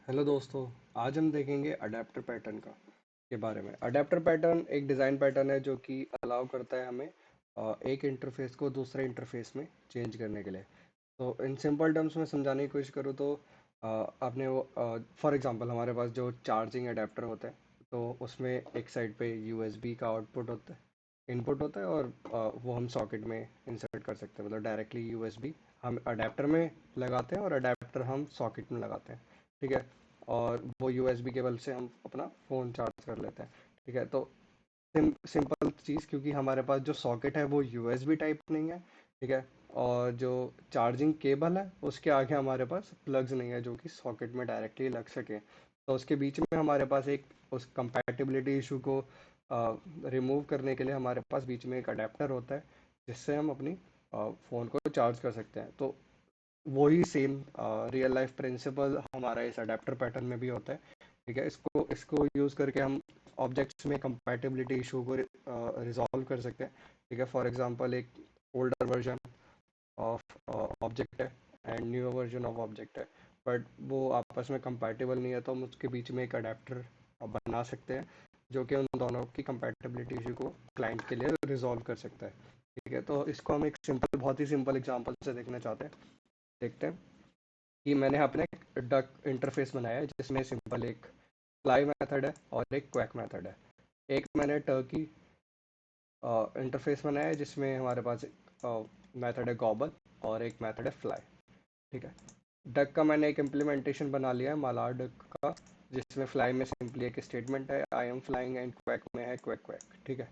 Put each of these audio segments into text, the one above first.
Hello दोस्तों। आज हम देखेंगे अडेप्टर पैटर्न के बारे में। अडेप्टर पैटर्न एक डिज़ाइन पैटर्न है जो कि अलाउ करता है हमें एक इंटरफेस को दूसरे इंटरफेस में चेंज करने के लिए। तो इन सिंपल टर्म्स में समझाने की कोशिश करूँ तो आपने वो फॉर एग्जांपल हमारे पास जो चार्जिंग अडेप्टर होता है, तो उसमें एक साइड पे यूएसबी का आउटपुट होता है, इनपुट होता है, और वो हम सॉकेट में इंसर्ट कर सकते हैं। मतलब डायरेक्टली यूएसबी हम अडेप्टर में लगाते हैं और अडेप्टर हम सॉकेट में लगाते हैं। ठीक है। और वो यूएसबी केबल से हम अपना फ़ोन चार्ज कर लेते हैं। ठीक है। तो सिंपल चीज़, क्योंकि हमारे पास जो सॉकेट है वो यूएसबी टाइप नहीं है। ठीक है। और जो चार्जिंग केबल है उसके आगे हमारे पास प्लग्स नहीं है जो कि सॉकेट में डायरेक्टली लग सके। तो उसके बीच में हमारे पास एक उस कंपैटिबिलिटी इशू को रिमूव करने के लिए हमारे पास बीच में एक अडेप्टर होता है जिससे हम अपनी फ़ोन को चार्ज कर सकते हैं। तो वही सेम रियल लाइफ प्रिंसिपल हमारा इस अडेप्टर पैटर्न में भी होता है। ठीक है। इसको इसको यूज़ करके हम ऑब्जेक्ट्स में कंपैटिबिलिटी इशू को रिजॉल्व कर सकते हैं। ठीक है। फॉर एग्जांपल एक ओल्डर वर्जन ऑफ ऑब्जेक्ट है and new version of object है, बट वो आपस में कंपैटिबल नहीं है, तो हम उसके बीच में एक अडेप्टर बना सकते हैं जो कि उन दोनों की कंपैटिबिलिटी इशू को क्लाइंट के लिए रिजॉल्व कर सकता है। ठीक है। तो इसको हम एक सिंपल, बहुत ही सिंपल एग्जांपल से देखना चाहते हैं। देखते हैं कि मैंने यहाँ अपने डक इंटरफेस बनाया है जिसमें सिंपल एक फ्लाई मेथड है और एक क्वैक मेथड है। एक मैंने टर्की इंटरफेस बनाया है जिसमें हमारे पास मेथड है गॉबल और एक मेथड है फ्लाई। ठीक है। डक का मैंने एक इम्प्लीमेंटेशन बना लिया है मालार डक का, जिसमें फ्लाई में सिंपली एक स्टेटमेंट है I am flying, and quack में है क्वैक क्वैक। ठीक है।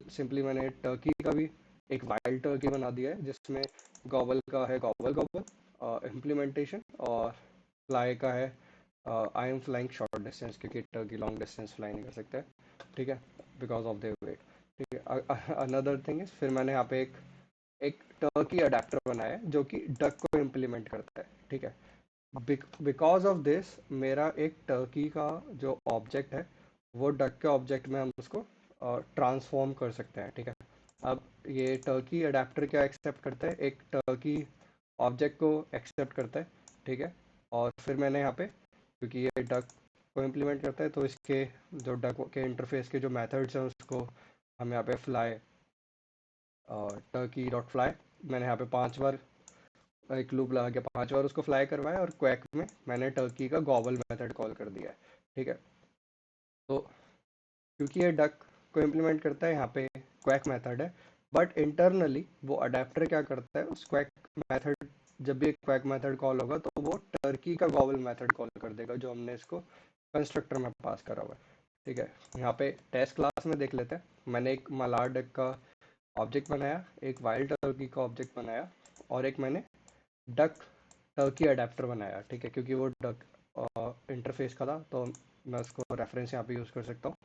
सिंपली मैंने टर्की का भी एक वाइल्ड टर्की बना दिया है जिसमें गॉबल का है गॉबल गॉबल इम्प्लीमेंटेशन, और फ्लाई का है I am flying short distance, क्योंकि टर्की लॉन्ग डिस्टेंस फ्लाई नहीं कर सकते। ठीक है। Because of their weight. ठीक है। अनदर थिंग इज, फिर मैंने यहाँ पे एक टर्की अडेप्टर बनाया है जो कि डक को इम्प्लीमेंट करता है। ठीक है। बिकॉज ऑफ दिस मेरा एक टर्की का जो ऑब्जेक्ट है वो डक के ऑब्जेक्ट में हम उसको ट्रांसफॉर्म कर सकते हैं। ठीक है। अब ये टर्की अडेप्टर क्या एक्सेप्ट करता है, एक टर्की ऑब्जेक्ट को एक्सेप्ट करता है। ठीक है। और फिर मैंने यहाँ पे, क्योंकि ये डक को इम्प्लीमेंट करता है, तो इसके जो डक के इंटरफेस के जो मेथड्स हैं उसको हम यहाँ पे फ्लाई टर्की डॉट फ्लाई, मैंने यहाँ पे 5 बार एक लूप लगा के 5 बार उसको फ्लाई करवाया, और क्वैक में मैंने टर्की का गॉबल मेथड कॉल कर दिया है। ठीक है। तो क्योंकि ये डक को इम्प्लीमेंट करता है, यहाँ पे क्वैक मेथड है, बट इंटरनली वो अडेप्टर क्या करता है, उस क्वैक मेथड, जब भी क्वैक मेथड कॉल होगा तो वो टर्की का गॉबल मेथड कॉल कर देगा जो हमने इसको कंस्ट्रक्टर में पास करा हुआ है। ठीक है। यहाँ पे टेस्ट क्लास में देख लेते हैं। मैंने एक मलार डक का ऑब्जेक्ट बनाया, एक वाइल्ड टर्की का ऑब्जेक्ट बनाया, और एक मैंने डक टर्की अडेप्टर बनाया। ठीक है। क्योंकि वो डक इंटरफेस का था, तो मैं उसको रेफरेंस यहाँ पे यूज़ कर सकता हूँ।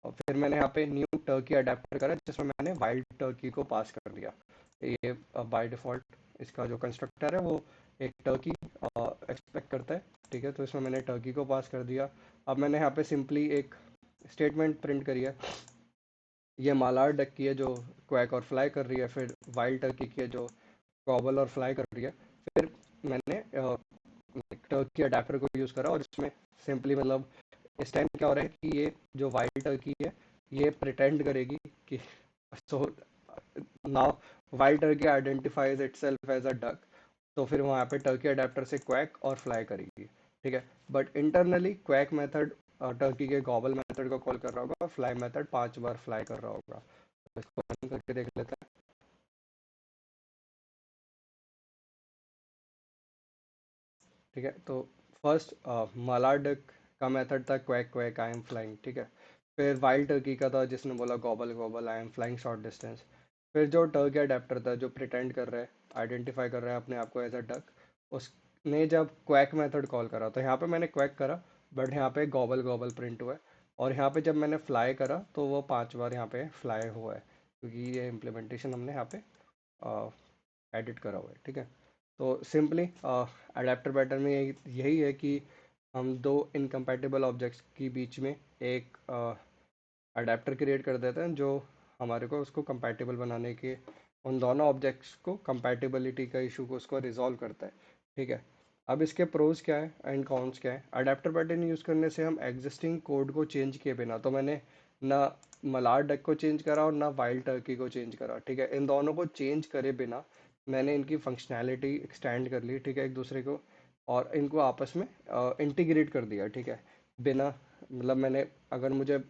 और फिर मैंने यहाँ पे न्यू टर्की अडेप्टर करा जिसमें मैंने वाइल्ड टर्की को पास कर दिया। ये बाय डिफ़ॉल्ट इसका जो कंस्ट्रक्टर है वो एक टर्की एक्सपेक्ट करता है। ठीक है। तो इसमें मैंने टर्की को पास कर दिया। अब मैंने यहाँ पे सिंपली एक स्टेटमेंट प्रिंट करी है। ये मालार डक की है जो क्वैक और फ्लाई कर रही है, फिर वाइल्ड टर्की की है जो गॉबल और फ्लाई कर रही है। फिर मैंने टर्की अडेप्टर को यूज़ करा, और इसमें सिंपली मतलब इस टाइम क्या हो रहा है कि ये जो वाइल्ड टर्की है ये प्रिटेंड करेगी कि, so now wild turkey identifies itself as a duck, तो फिर वहाँ पे टर्की अडेप्टर से क्वैक और फ्लाई करेगी। ठीक है। But internally quack method turkey के गॉबल मेथड को कॉल कर रहा होगा, और फ्लाई मेथड 5 बार फ्लाई कर रहा होगा। तो इसको रन करके देख लेते हैं। ठीक है। तो फर्स्ट मलार डक का मेथड था quack quack I am flying. ठीक है। फिर वाइल्ड टर्की का था जिसने बोला gobble gobble I am flying short distance. फिर जो टर्की अडेप्टर था जो प्रिटेंड कर रहा है, आइडेंटिफाई कर रहा है अपने आप को एज अ डक, उसने जब क्वैक मेथड कॉल करा तो यहाँ पे मैंने क्वैक करा, बट यहाँ पे गॉबल गॉबल प्रिंट हुआ है। और यहाँ पे जब मैंने फ्लाई करा तो वो 5 बार यहाँ पे फ्लाई हुआ है, क्योंकि ये इम्प्लीमेंटेशन हमने यहाँ पे एडिट करा हुआ है। ठीक है। तो सिंपली अडेप्टर पैटर्न में यही है कि हम दो इनकम्पैटिबल ऑब्जेक्ट्स के बीच में एक अडेप्टर क्रिएट कर देते हैं जो हमारे को उसको कंपैटिबल बनाने के, उन दोनों ऑब्जेक्ट्स को कंपैटिबिलिटी का इशू को उसको रिजॉल्व करता है। ठीक है। अब इसके प्रोज क्या है एंड कॉन्स क्या है। अडेप्टर पैटर्न यूज़ करने से हम एग्जिस्टिंग कोड को चेंज किए बिना, तो मैंने ना मलार डक को चेंज करा और ना वाइल्ड टर्की को चेंज करा, ठीक है, इन दोनों को चेंज करे बिना मैंने इनकी फंक्शनैलिटी एक्सटेंड कर ली, ठीक है, एक दूसरे को, और इनको आपस में इंटीग्रेट कर दिया, ठीक है, बिना, मतलब मैंने, अगर मुझे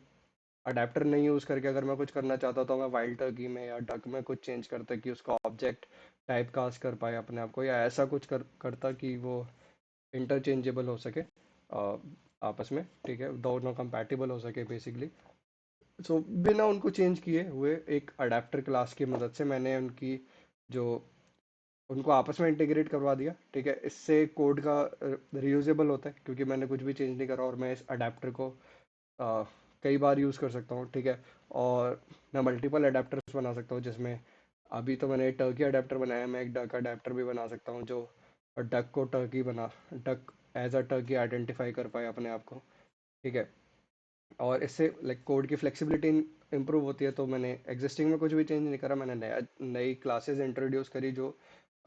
अडेप्टर नहीं यूज़ करके अगर मैं कुछ करना चाहता तो मैं वाइल्ड टर्की में या डक में कुछ चेंज करता कि उसका ऑब्जेक्ट टाइप कास्ट कर पाए अपने आप को, या ऐसा कुछ करता कि वो इंटरचेंजेबल हो सके आपस में, ठीक है, दोनों कंपैटिबल हो सके बेसिकली। सो बिना उनको चेंज किए हुए एक अडेप्टर क्लास की मदद से मैंने उनकी जो उनको आपस में इंटीग्रेट करवा दिया, ठीक है, इससे कोड का रियूजेबल होता है क्योंकि मैंने कुछ भी चेंज नहीं करा और मैं इस अडेप्टर को अ, कई बार यूज़ कर सकता हूँ, ठीक है, और मैं मल्टीपल अडेप्टर्स बना सकता हूँ जिसमें अभी तो मैंने टर्की अडेप्टर बनाया है, मैं एक डक अडेप्टर भी बना सकता हूँ जो डक को टर्की बना duck as a turkey identify कर पाए अपने आप को, ठीक है, और इससे लाइक कोड की फ्लेक्सिबिलिटी इंप्रूव होती है। तो मैंने एग्जिस्टिंग में कुछ भी चेंज नहीं करा, मैंने नई क्लासेस इंट्रोड्यूस करी जो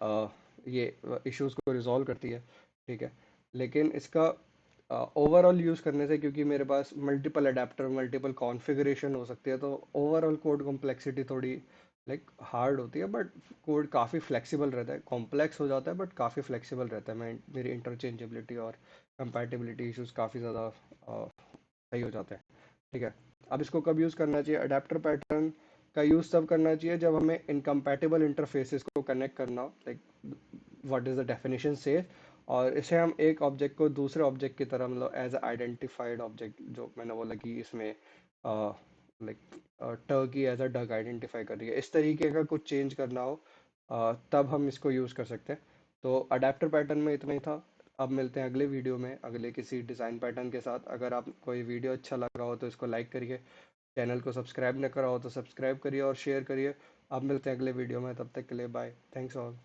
अ, ये इश्यूज को रिजॉल्व करती है, ठीक है, लेकिन इसका ओवरऑल यूज़ करने से, क्योंकि मेरे पास मल्टीपल अडेप्टर मल्टीपल कॉन्फ़िगरेशन हो सकती है, तो ओवरऑल कोड कॉम्प्लेक्सिटी थोड़ी लाइक हार्ड होती है, बट कोड काफ़ी फ्लेक्सिबल रहता है, कॉम्प्लेक्स हो जाता है बट काफ़ी फ्लेक्सिबल रहता है। मैं मेरी इंटरचेंजेबिलिटी और कंपैटिबिलिटी इश्यूज काफ़ी ज़्यादा सही हो जाते हैं, ठीक है। अब इसको कब यूज़ करना चाहिए, अडेप्टर पैटर्न का यूज़ तब करना चाहिए जब हमें इनकम्पैटिबल इंटरफेसेस को कनेक्ट करना हो, like what is the definition से, और इसे हम एक ऑब्जेक्ट को दूसरे ऑब्जेक्ट की तरह, मतलब एज आइडेंटिफाइड ऑब्जेक्ट, जो मैंने बोला कि इसमें like turkey as a duck identify कर रही है, इस तरीके का कुछ चेंज करना हो तब हम इसको यूज़ कर सकते हैं। तो अडेप्टर पैटर्न में इतना ही था। अब मिलते हैं अगले वीडियो में अगले किसी डिज़ाइन पैटर्न के साथ। अगर आप कोई वीडियो अच्छा लगा हो तो इसको लाइक करिए, चैनल को सब्सक्राइब न करा हो तो सब्सक्राइब करिए और शेयर करिए। अब मिलते हैं अगले वीडियो में, तब तक के लिए बाय, थैंक्स ऑल।